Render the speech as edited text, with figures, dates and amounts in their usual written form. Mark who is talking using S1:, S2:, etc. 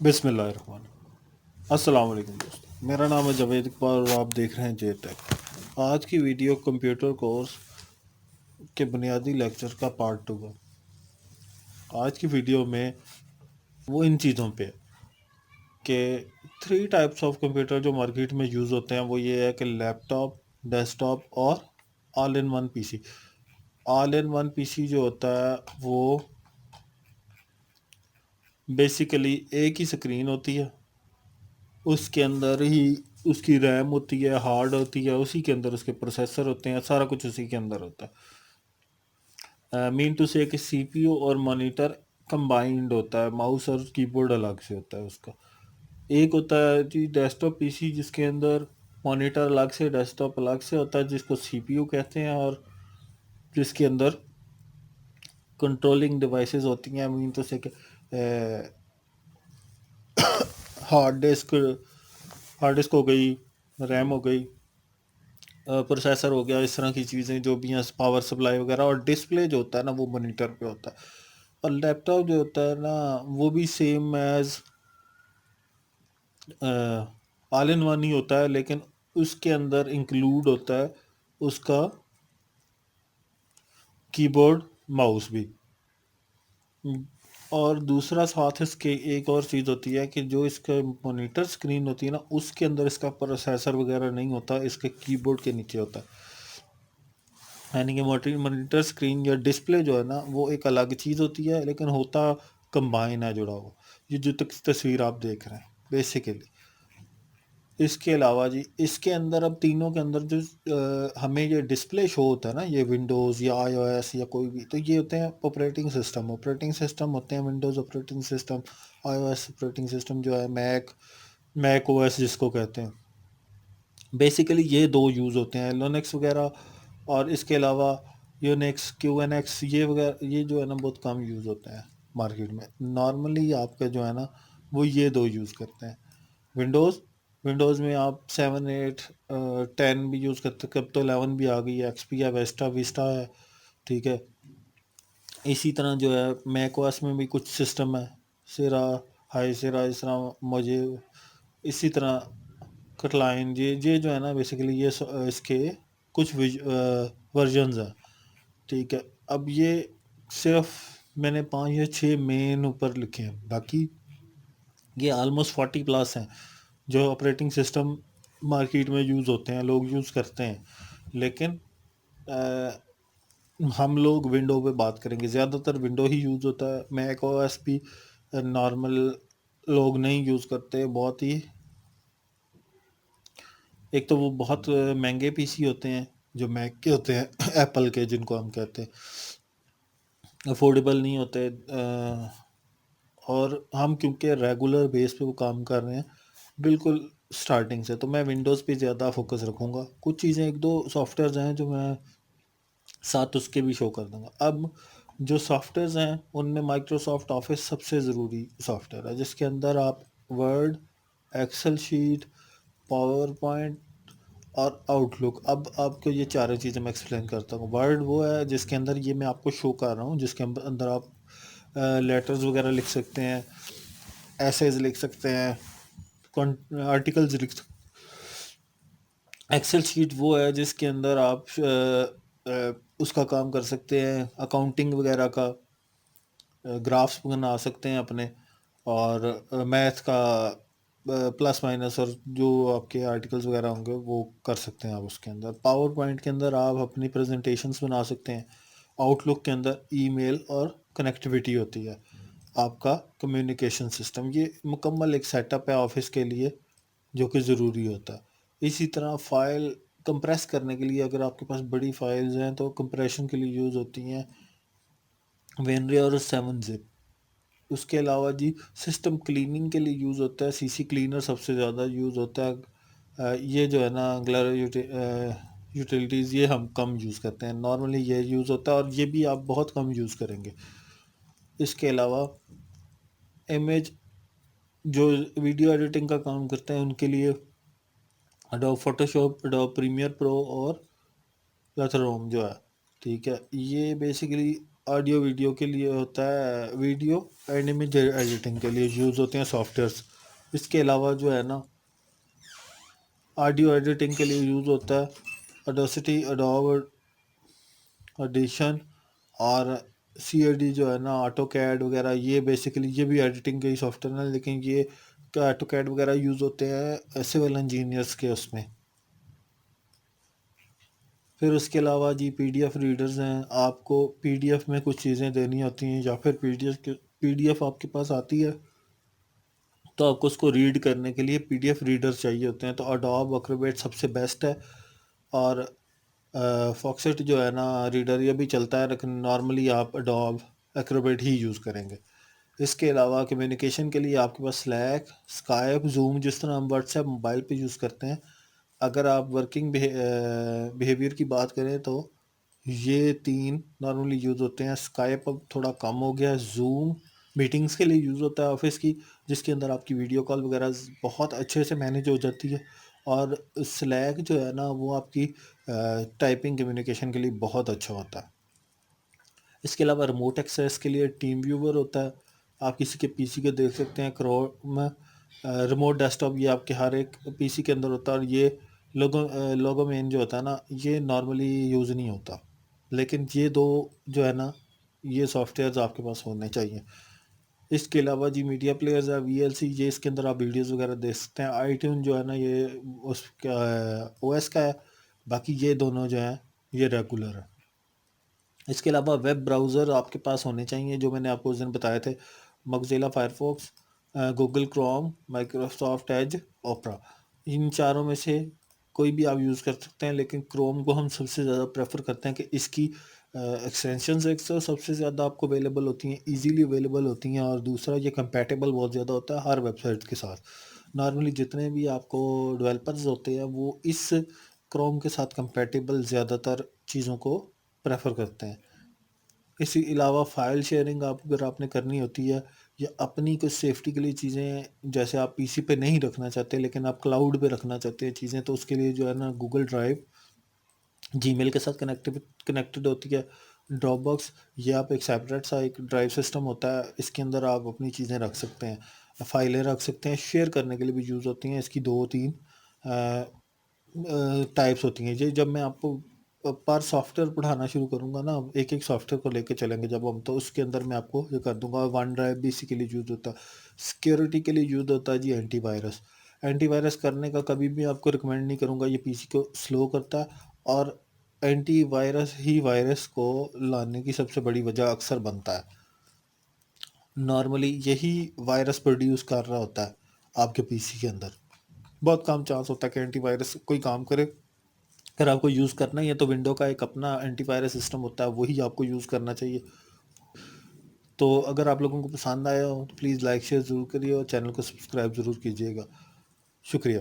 S1: بسم اللہ الرحمن السلام علیکم دوستو، میرا نام ہے جاوید اقبال اور آپ دیکھ رہے ہیں جے ٹیک۔ آج کی ویڈیو کمپیوٹر کورس کے بنیادی لیکچر کا پارٹ 2 ہے۔ آج کی ویڈیو میں وہ ان چیزوں پہ کہ 3 ٹائپس آف کمپیوٹر جو مارکیٹ میں یوز ہوتے ہیں، وہ یہ ہے کہ لیپ ٹاپ، ڈیسک ٹاپ اور آل in one P C. All in one پی سی جو ہوتا ہے وہ بیسیکلی ایک ہی سکرین ہوتی ہے، اس کے اندر ہی اس کی ریم ہوتی ہے، ہارڈ ہوتی ہے، اسی کے اندر اس کے پروسیسر ہوتے ہیں، سارا کچھ اسی کے اندر ہوتا ہے۔ مین ٹو سے کہ سی پی یو اور مانیٹر کمبائنڈ ہوتا ہے، ماؤس اور کی بورڈ الگ سے ہوتا ہے اس کا۔ ایک ہوتا ہے جی ڈیسک ٹاپ پی سی، جس کے اندر مانیٹر الگ سے، ڈیسک ٹاپ الگ سے ہوتا ہے، جس کو سی پی یو کہتے ہیں، اور جس کے اندر کنٹرولنگ ڈیوائسز ہوتی ہیں، مین تو سے کہ ہارڈ ڈسک ہو گئی، ریم ہو گئی، پروسیسر ہو گیا، اس طرح کی چیزیں جو بھی ہیں، پاور سپلائی وغیرہ، اور ڈسپلے جو ہوتا ہے نا وہ مانیٹر پہ ہوتا ہے۔ اور لیپ ٹاپ جو ہوتا ہے نا وہ بھی same as all in one ہی ہوتا ہے، لیکن اس کے اندر انکلوڈ ہوتا ہے اس کا کی بورڈ، ماؤس بھی۔ اور دوسرا ساتھ اس کے ایک اور چیز ہوتی ہے کہ جو اس کا مانیٹر سکرین ہوتی ہے نا، اس کے اندر اس کا پروسیسر وغیرہ نہیں ہوتا، اس کے کی بورڈ کے نیچے ہوتا ہے۔ یعنی کہ مانیٹر سکرین یا ڈسپلے جو ہے نا وہ ایک الگ چیز ہوتی ہے، لیکن ہوتا کمبائن ہے، جڑا ہوا، یہ جو تصویر آپ دیکھ رہے ہیں بیسیکلی۔ اس کے علاوہ جی اس کے اندر اب تینوں کے اندر جو ہمیں یہ ڈسپلے شو ہوتا ہے نا، یہ ونڈوز یا آئی او ایس یا کوئی بھی، تو یہ ہوتے ہیں آپریٹنگ سسٹم ہوتے ہیں، ونڈوز آپریٹنگ سسٹم، آئی او ایس آپریٹنگ سسٹم جو ہے، میک او ایس جس کو کہتے ہیں۔ بیسیکلی یہ دو یوز ہوتے ہیں، لینکس وغیرہ، اور اس کے علاوہ یونیکس، کیو این ایکس، یہ وغیرہ، یہ جو ہے نا بہت کم یوز ہوتے ہیں مارکیٹ میں۔ نارملی آپ کا جو ہے نا وہ یہ دو یوز کرتے ہیں۔ ونڈوز میں آپ 7 8 10 بھی یوز کرتے ہیں، اب تو 11 بھی آ گئی ہے، ایکس پی ہے، ویسٹا ہے، ٹھیک ہے۔ اسی طرح جو ہے میک او ایس میں بھی کچھ سسٹم ہے، سیرا، ہائی سیرا، اس طرح مجھے، اسی طرح کٹلائن، یہ جو ہے نا بیسیکلی یہ اس کے کچھ ورژنز ہیں، ٹھیک ہے۔ اب یہ صرف میں نے 5 یا 6 مین اوپر لکھے ہیں، باقی یہ آلموسٹ 40 پلس ہیں جو آپریٹنگ سسٹم مارکیٹ میں یوز ہوتے ہیں، لوگ یوز کرتے ہیں، لیکن ہم لوگ ونڈو پہ بات کریں گے، زیادہ تر ونڈو ہی یوز ہوتا ہے۔ میک او ایس بھی نارمل لوگ نہیں یوز کرتے، بہت ہی، ایک تو وہ بہت مہنگے پی سی ہوتے ہیں جو میک کے ہوتے ہیں، ایپل کے جن کو ہم کہتے ہیں، افورڈیبل نہیں ہوتے، اور ہم کیونکہ ریگولر بیس پہ وہ کام کر رہے ہیں بالکل سٹارٹنگ سے، تو میں ونڈوز پہ زیادہ فوکس رکھوں گا۔ کچھ چیزیں ایک دو سافٹ ویئرز ہیں جو میں ساتھ اس کے بھی شو کر دوں گا۔ اب جو سافٹ ویئرز ہیں ان میں مائکروسافٹ آفس سب سے ضروری سافٹ ویئر ہے، جس کے اندر آپ Word, Excel sheet, PowerPoint اور آؤٹ لک، اب آپ کو یہ چاروں چیزیں میں ایکسپلین کرتا ہوں۔ ورڈ وہ ہے جس کے اندر یہ میں آپ کو شو کر رہا ہوں، جس کے اندر آپ لیٹرز وغیرہ لکھ سکتے ہیں، ایسیز لکھ سکتے ہیں، آرٹیکلز لکھ سکتے ہیں۔ ایکسل شیٹ وہ ہے جس کے اندر آپ اس کا کام کر سکتے ہیں، اکاؤنٹنگ وغیرہ کا، گرافس بنا سکتے ہیں اپنے، اور میتھ کا پلس مائنس، اور جو آپ کے آرٹیکلز وغیرہ ہوں گے وہ کر سکتے ہیں آپ اس کے اندر۔ پاور پوائنٹ کے اندر آپ اپنی پریزنٹیشنز بنا سکتے ہیں۔ آؤٹ لک کے اندر ای میل اور کنیکٹیوٹی ہوتی ہے، آپ کا کمیونیکیشن سسٹم۔ یہ مکمل ایک سیٹ اپ ہے آفس کے لیے جو کہ ضروری ہوتا ہے۔ اسی طرح فائل کمپریس کرنے کے لیے، اگر آپ کے پاس بڑی فائلز ہیں تو کمپریشن کے لیے یوز ہوتی ہیں وینرے اور 7 زپ۔ اس کے علاوہ جی سسٹم کلیننگ کے لیے یوز ہوتا ہے سی سی کلینر، سب سے زیادہ یوز ہوتا ہے۔ یہ جو ہے نا انگلر یوٹیلیٹیز یہ ہم کم یوز کرتے ہیں، نارملی یہ یوز ہوتا ہے، اور یہ بھی آپ بہت کم یوز کریں گے۔ اس کے علاوہ امیج جو ویڈیو ایڈیٹنگ کا کام کرتے ہیں ان کے لیے اڈوب فوٹو شاپ، اڈوب پریمیئر پرو اور لتھروم جو ہے، ٹھیک ہے۔ یہ بیسیکلی آڈیو ویڈیو کے لیے ہوتا ہے، ویڈیو اینڈ امیج ایڈیٹنگ کے لیے یوز ہوتے ہیں سافٹ ویئرس. اس کے علاوہ جو ہے نا آڈیو ایڈیٹنگ کے لیے یوز ہوتا ہے اڈوسٹی، اڈوب ایڈیشن، اور سی اے ڈی جو ہے نا آٹو کیڈ وغیرہ. یہ بیسیکلی یہ بھی ایڈیٹنگ کے ہی سافٹ ویئر ہیں، لیکن یہ آٹو کیڈ وغیرہ یوز ہوتے ہیں سول انجینئرس کے اس میں. پھر اس کے علاوہ جی پی ڈی ایف ریڈرز ہیں. آپ کو پی ڈی ایف میں کچھ چیزیں دینی ہوتی ہیں، یا پھر پی ڈی ایف آپ کے پاس آتی ہے تو آپ کو اس کو ریڈ کرنے کے لیے پی ڈی ایف ریڈر چاہیے ہوتے ہیں. تو اڈوب ایکروبیٹ سب سے بیسٹ ہے. اور فاکسٹ جو ہے نا ریڈر یہ بھی چلتا ہے، لیکن نارملی آپ اڈوب ایکروبیٹ ہی یوز کریں گے. اس کے علاوہ کمیونیکیشن کے لیے آپ کے پاس سلیک، اسکائپ، زوم، جس طرح ہم واٹس ایپ موبائل پہ یوز کرتے ہیں. اگر آپ ورکنگ بیہیویئر کی بات کریں تو یہ تین نارملی یوز ہوتے ہیں. اسکائپ اب تھوڑا کم ہو گیا ہے. زوم میٹنگز کے لیے یوز ہوتا ہے آفس کی، جس کے اندر آپ کی ویڈیو کال وغیرہ بہت اچھے سے مینیج ہو جاتی ہے. اور سلیک جو ہے نا وہ آپ کی ٹائپنگ کمیونیکیشن کے لیے بہت اچھا ہوتا ہے. اس کے علاوہ ریموٹ ایکسیس کے لیے ٹیم ویور ہوتا ہے. آپ کسی کے پی سی کو دیکھ سکتے ہیں. کروم ریموٹ ڈیسک ٹاپ یہ آپ کے ہر ایک پی سی کے اندر ہوتا ہے. اور یہ لوگو مین جو ہوتا ہے نا یہ نارملی یوز نہیں ہوتا، لیکن یہ دو جو ہے نا یہ سافٹ ویئرز آپ کے پاس ہونے چاہیے. اس کے علاوہ جی میڈیا پلیئرز ہے، وی ایل سی، یہ اس کے اندر آپ ویڈیوز وغیرہ دیکھ سکتے ہیں. آئی ٹیون جو ہے نا یہ اس کا او ایس کا ہے. باقی یہ دونوں جو ہیں یہ ریگولر ہے. اس کے علاوہ ویب براؤزر آپ کے پاس ہونے چاہیے، جو میں نے آپ کو اس دن بتایا تھے: Mozilla Firefox, Google Chrome, Microsoft Edge, Opera. ان چاروں میں سے کوئی بھی آپ یوز کر سکتے ہیں، لیکن کروم کو ہم سب سے زیادہ پریفر کرتے ہیں کہ اس کی ایکسٹینشنز ایک تو سب سے زیادہ آپ کو اویلیبل ہوتی ہیں، ایزیلی اویلیبل ہوتی ہیں، اور دوسرا یہ کمپیٹیبل بہت زیادہ ہوتا ہے ہر ویب سائٹ کے ساتھ. نارملی جتنے بھی آپ کو ڈیولپرز ہوتے ہیں وہ اس کروم کے ساتھ کمپیٹیبل زیادہ تر چیزوں کو پریفر کرتے ہیں. اسی علاوہ فائل شیئرنگ اگر آپ نے کرنی ہوتی ہے یا اپنی کچھ سیفٹی کے لیے چیزیں، جیسے آپ پی سی پہ نہیں رکھنا چاہتے لیکن آپ کلاؤڈ پہ رکھنا چاہتے ہیں چیزیں، تو اس کے لیے جو ہے نا گوگل ڈرائیو جی میل کے ساتھ کنیکٹڈ ہوتی ہے. ڈراپ باکس یہ آپ ایک سیپریٹ سا ایک ڈرائیو سسٹم ہوتا ہے، اس کے اندر آپ اپنی چیزیں رکھ سکتے ہیں، فائلیں رکھ سکتے ہیں. شیئر کرنے کے لیے بھی یوز ہوتی ہیں. اس کی 2-3 ٹائپس ہوتی ہیں. یہ جب میں آپ کو پر سافٹ ویئر پڑھانا شروع کروں گا نا، ایک ایک سافٹ ویئر کو لے کے چلیں گے جب ہم، تو اس کے اندر میں آپ کو یہ کر دوں گا. ون ڈرائیو بھی اسی کے لیے یوز ہوتا ہے. سیکیورٹی کے لیے یوز ہوتا ہے جی اینٹی وائرس. اینٹی وائرس کرنے کا کبھی بھی آپ کو ریکمینڈ نہیں کروں گا، یہ پی سی کو سلو کرتا ہے، اور اینٹی وائرس ہی وائرس کو لانے کی سب سے بڑی وجہ اکثر بنتا ہے. نارملی یہی وائرس پروڈیوس کر رہا ہوتا ہے آپ کے پی سی کے اندر. بہت کم چانس ہوتا ہے کہ اینٹی وائرس کوئی کام کرے. اگر آپ کو یوز کرنا ہی ہے تو ونڈو کا ایک اپنا اینٹی وائرس سسٹم ہوتا ہے، وہی آپ کو یوز کرنا چاہیے. تو اگر آپ لوگوں کو پسند آیا ہو تو پلیز لائک شیئر ضرور کریے، اور چینل کو سبسکرائب ضرور کیجیے گا. شکریہ.